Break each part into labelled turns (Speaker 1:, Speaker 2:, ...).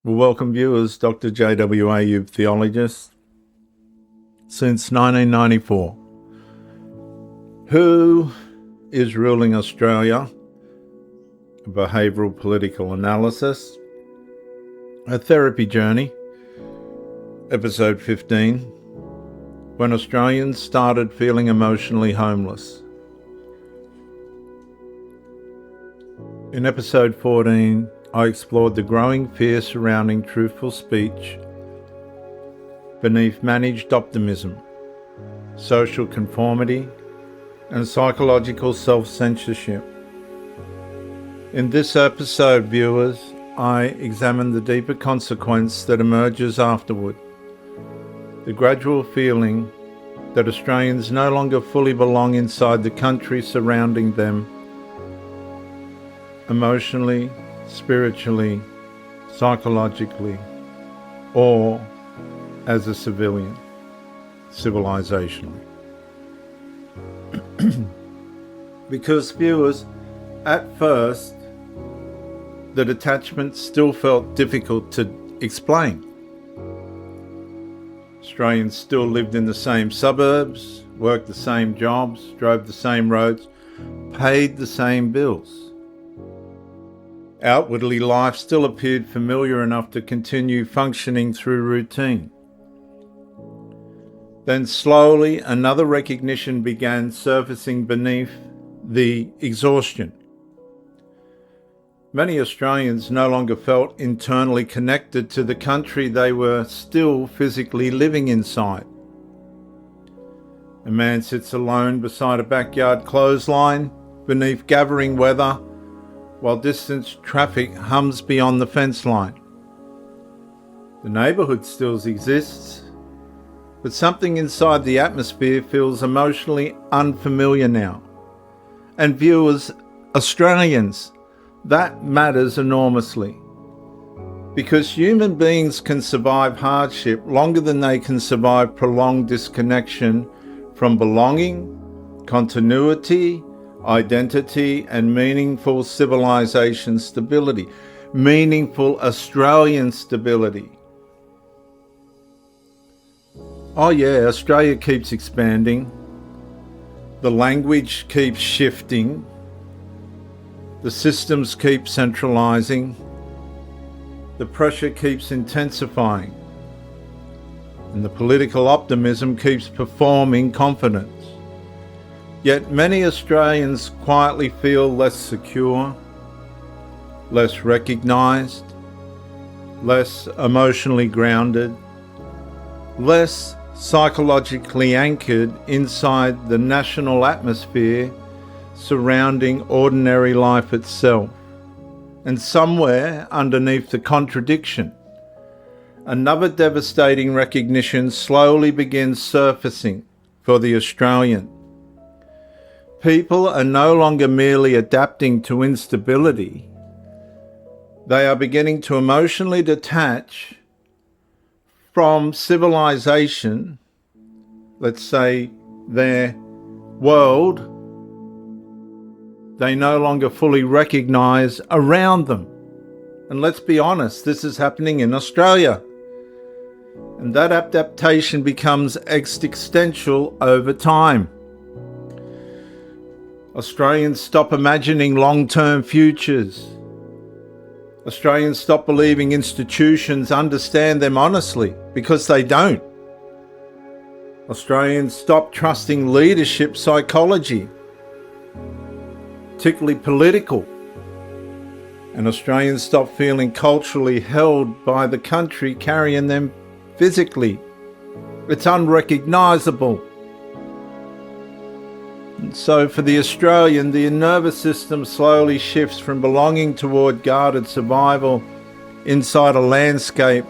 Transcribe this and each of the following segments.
Speaker 1: Well, welcome viewers, Dr. J.W. Ayub, theologist, since 1994. Who is ruling Australia? A behavioural political analysis. A therapy journey. Episode 15. When Australians started feeling emotionally homeless. In episode 14, I explored the growing fear surrounding truthful speech beneath managed optimism, social conformity, and psychological self-censorship. In this episode, viewers, I examine the deeper consequence that emerges afterward, the gradual feeling that Australians no longer fully belong inside the country surrounding them, emotionally, spiritually, psychologically, or as a civilian, civilisationally. Because viewers, at first, the detachment still felt difficult to explain. Australians still lived in the same suburbs, worked the same jobs, drove the same roads, paid the same bills. Outwardly, life still appeared familiar enough to continue functioning through routine. Then slowly, another recognition began surfacing beneath the exhaustion. Many Australians no longer felt internally connected to the country they were still physically living inside. A man sits alone beside a backyard clothesline beneath gathering weather, while distant traffic hums beyond the fence line. The neighbourhood still exists, but something inside the atmosphere feels emotionally unfamiliar now. And viewers, Australians, that matters enormously. Because human beings can survive hardship longer than they can survive prolonged disconnection from belonging, continuity, identity, and meaningful civilization stability, meaningful Australian stability. Oh yeah, Australia keeps expanding. The language keeps shifting. The systems keep centralising. The pressure keeps intensifying. And the political optimism keeps performing confidence. Yet many Australians quietly feel less secure, less recognised, less emotionally grounded, less psychologically anchored inside the national atmosphere surrounding ordinary life itself. And somewhere underneath the contradiction, another devastating recognition slowly begins surfacing for the Australian. People are no longer merely adapting to instability. They are beginning to emotionally detach from civilization, let's say their world, they no longer fully recognise around them. And let's be honest, this is happening in Australia. And that adaptation becomes existential over time. Australians stop imagining long-term futures. Australians stop believing institutions understand them honestly, because they don't. Australians stop trusting leadership psychology, particularly political. And Australians stop feeling culturally held by the country carrying them physically. It's unrecognisable. So for the Australian, the nervous system slowly shifts from belonging toward guarded survival inside a landscape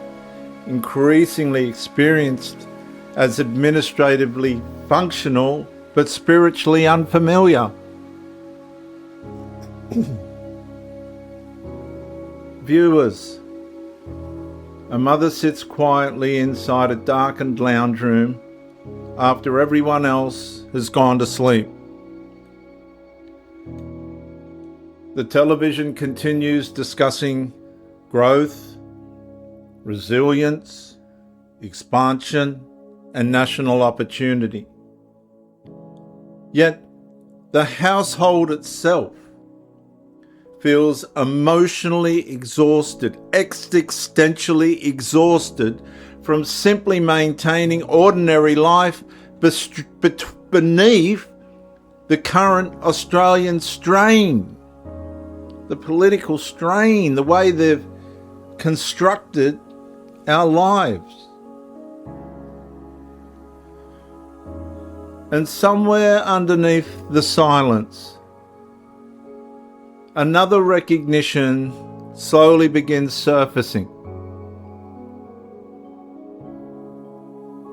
Speaker 1: increasingly experienced as administratively functional but spiritually unfamiliar. Viewers, a mother sits quietly inside a darkened lounge room after everyone else has gone to sleep. The television continues discussing growth, resilience, expansion, and national opportunity. Yet, the household itself feels emotionally exhausted, existentially exhausted from simply maintaining ordinary life beneath the current Australian strain, the political strain, the way they've constructed our lives. And somewhere underneath the silence, another recognition slowly begins surfacing.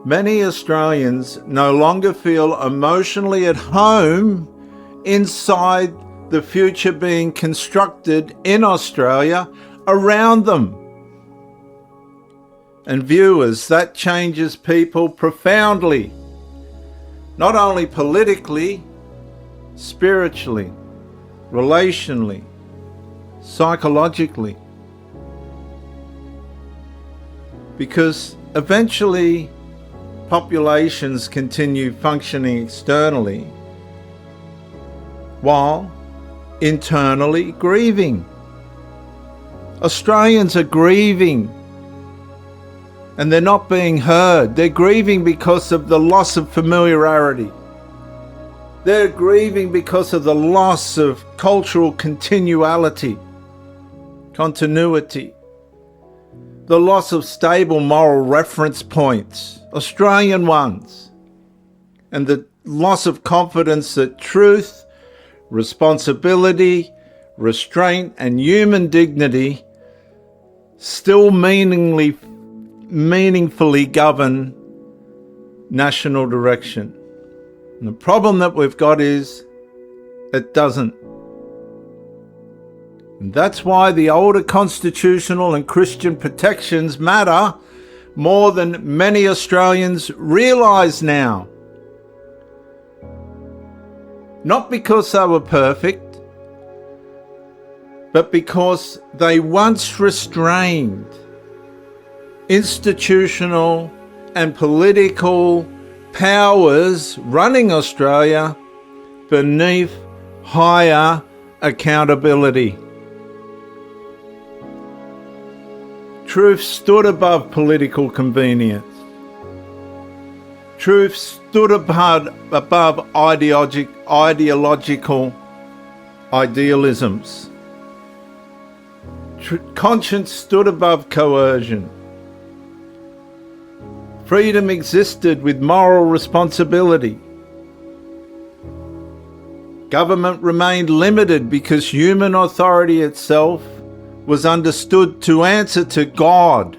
Speaker 1: Many Australians no longer feel emotionally at home inside the future being constructed in Australia around them. And viewers, that changes people profoundly, not only politically, spiritually, relationally, psychologically. Because eventually populations continue functioning externally while internally grieving. Australians are grieving, and they're not being heard. They're grieving because of the loss of familiarity. They're grieving because of the loss of cultural continuity, the loss of stable moral reference points, Australian ones, and the loss of confidence that truth, responsibility, restraint, and human dignity still meaningfully govern national direction. And the problem that we've got is it doesn't. And that's why the older constitutional and Christian protections matter more than many Australians realise now. Not because they were perfect, but because they once restrained institutional and political powers running Australia beneath higher accountability. Truth stood above political convenience. Truth stood above ideological idealisms. Conscience stood above coercion. Freedom existed with moral responsibility. Government remained limited because human authority itself was understood to answer to God,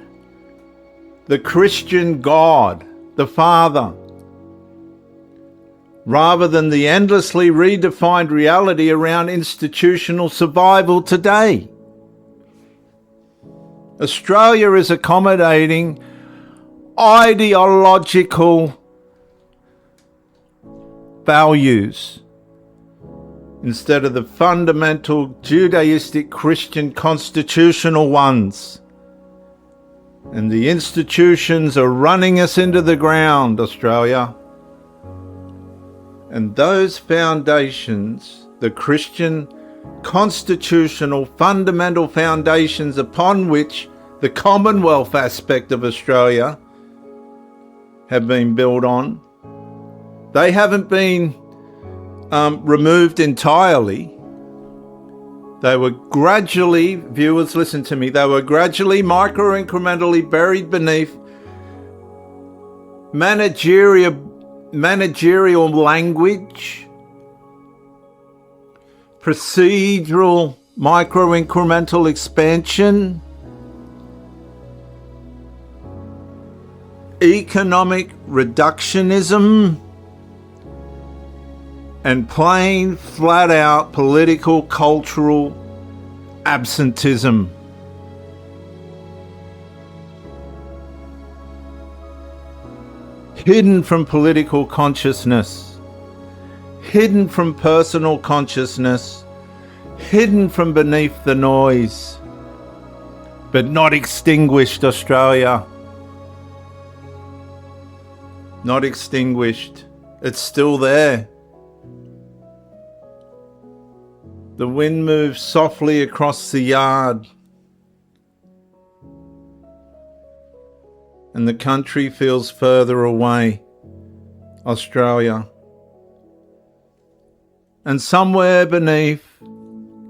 Speaker 1: the Christian God, the Father, rather than the endlessly redefined reality around institutional survival today. Australia is accommodating ideological values instead of the fundamental Judaistic Christian constitutional ones. And the institutions are running us into the ground, Australia. And those foundations, the Christian constitutional fundamental foundations upon which the Commonwealth aspect of Australia have been built on, they haven't been removed entirely. They were gradually, viewers listen to me, they were gradually micro-incrementally buried beneath managerial language, procedural micro-incremental expansion, economic reductionism, and plain, flat-out political, cultural absentism. Hidden from political consciousness, hidden from personal consciousness, hidden from beneath the noise. but not extinguished, Australia. Not extinguished. It's still there. The wind moves softly across the yard, and the country feels further away, Australia. And somewhere beneath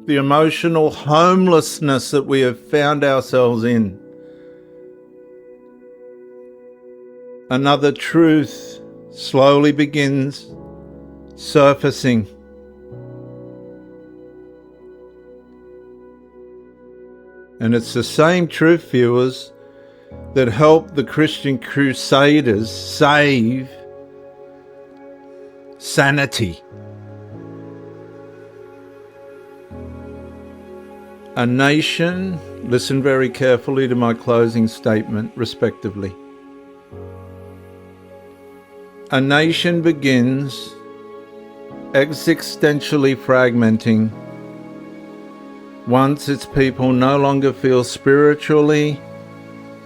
Speaker 1: the emotional homelessness that we have found ourselves in, another truth slowly begins surfacing. And it's the same truth, viewers, that helped the Christian crusaders save sanity. A nation, listen very carefully to my closing statement, respectively. A nation begins existentially fragmenting once its people no longer feel spiritually,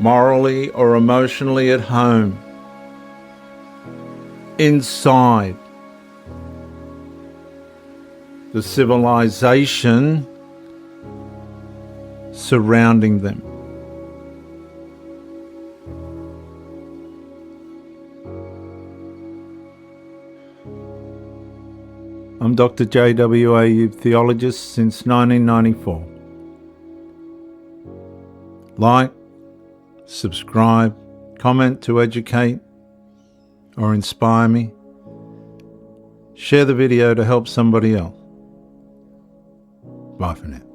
Speaker 1: morally, or emotionally at home inside the civilization surrounding them. I'm Dr. J.W.A., youth theologist since 1994. Like, subscribe, comment to educate or inspire me. Share the video to help somebody else. Bye for now.